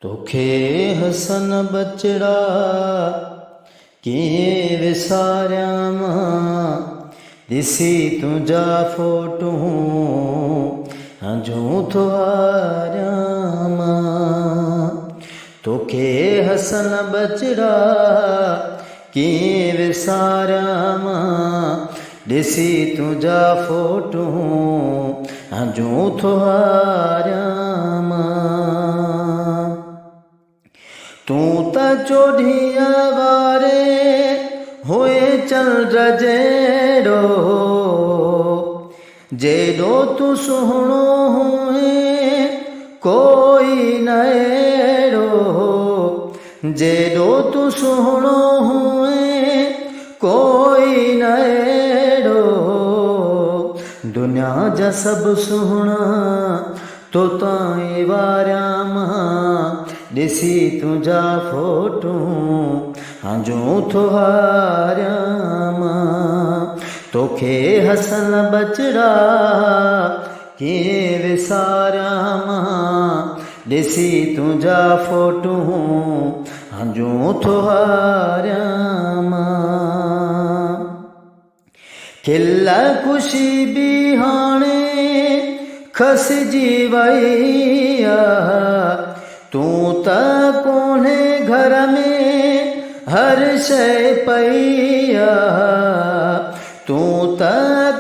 तोखे हसन बचड़ा किए विसारियां दिसी तुझा फोटू हजूं तुहारियां तोखे हसन बचड़ा किए विसारियां दिसी तुझा फोटू हजूं तुहारियां तू त चोढ़िया वारे हुए चंद्र जेड़ो जेड़ो तू सुहणो हुए कोई नएड़ो जेड़ो तू सुहणो हुए कोई नएड़ो दुनिया जा सब सुहणा तो ताई वारियां दिसी तुझा फोटू हजूं तुहारियां तोखे हसन बचड़ा किए विसारियां दिसी तुझा फोटू हजूं तुहारियां खिल खुशी भी हाणे खसजी वई तू त कोने घर में हर शय पई तू त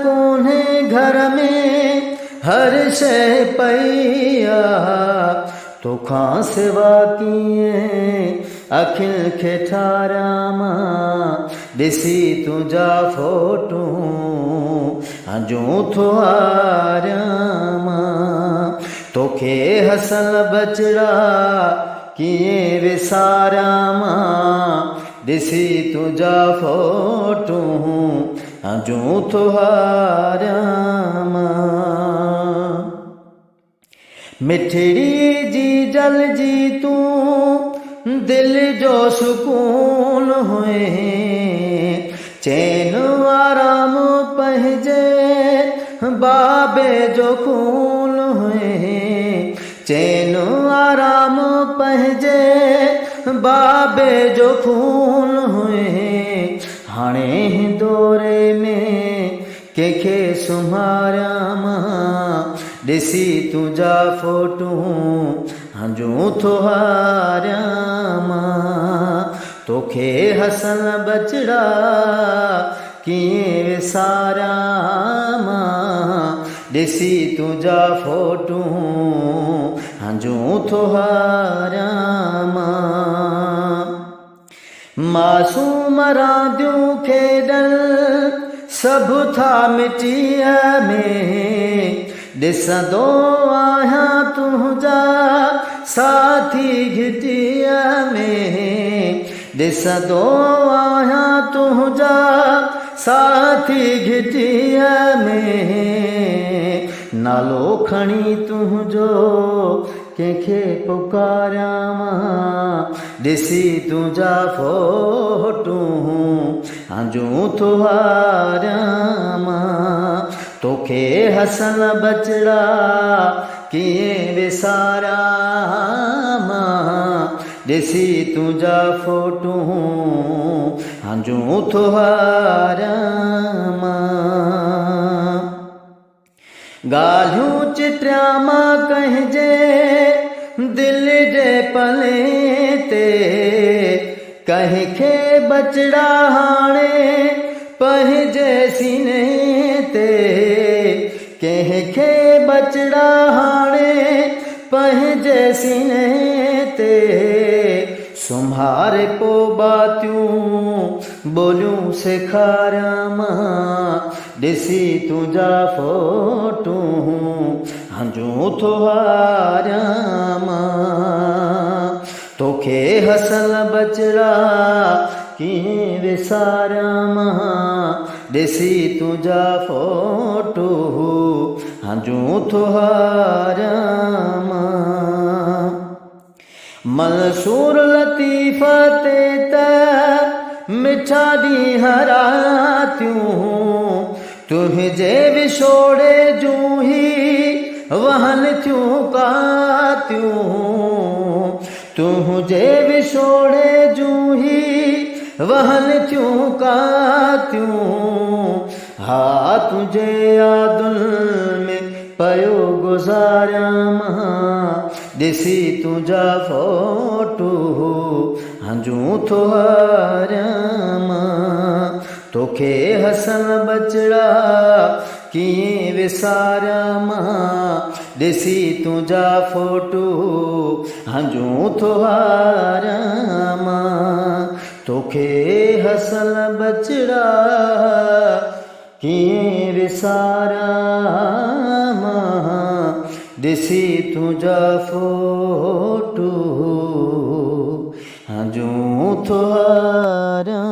कोने घर में हर शय पई तोखां सिवा कीअं अखियुनि खे ठारियां दिसी तुझा फोटू हजूं तुहारियां तोखे हसन बचड़ा किए विसारियां दिसी तुझा फोटू हजूं तुहारियां मिठड़ी जी जल जी तू दिल जो सुकून हुए चैन आराम पंहिंजे बाबे जो खून हुए चैन आराम पंहिंजे बाबे जो खून हुए हाणे दौरे में कंहिंखे सुम्हारियां दिसी तुझा फोटू हजूं तुहारियां तोखे हसन बचड़ा किए विसारियां दिसी तुझा फोटू हजूं तुहारियां मासूम रांदियूं खेॾण सभु था मिटीअ में ॾिसंदो आहियां तुंहिंजा साथी घिटीअ में ॾिसंदो आहियां तुंहिंजा साथी घिटीअ में नालो खणी तुंहिंजो कंहिंखे पुकारियां दिसी तुझा फोटू हजूं तुहारियां तोखे हसन बचड़ा किए विसारियां दिसी तुझा फोटू हजूं तुहारियां ॻाल्हियूं चिटियां कंहिंजे दिल जे पले ते कंहिंखे बचड़ा हाणे पंहिंजे सीने ते कंहिंखे बचड़ा हाणे पंहिंजे सीने ते सुम्हारे पो बातियूं बोलियूं सेखारियां दिसी तुझा फोटू हजूं तुहारियां तोखे हसन बचड़ा किए विसारियां दिसी तुझा फोटू हजूं तुहारियां मंसूर लतीफ़ ते त मिठा ॾींहं रातियूं तुंहिंजे विछोड़े जूं ई वहन थियूं कातियूं तुझे विछोड़े जूं ही वहन क्यों का त्यूं हा तुझे यादुल में पयो गुज़ारिया मां ॾिसी तुझा फोटू हंजूं थो हारिया मां तोखे हसन बचड़ा कीअं विसारिया मां ॾिसी तुझा फोटू हंजूं थो हारिया मां तोखे हसन बचड़ा कीअं विसारिया मां ॾिसी तुझा फोटू हंजूं थो हारिया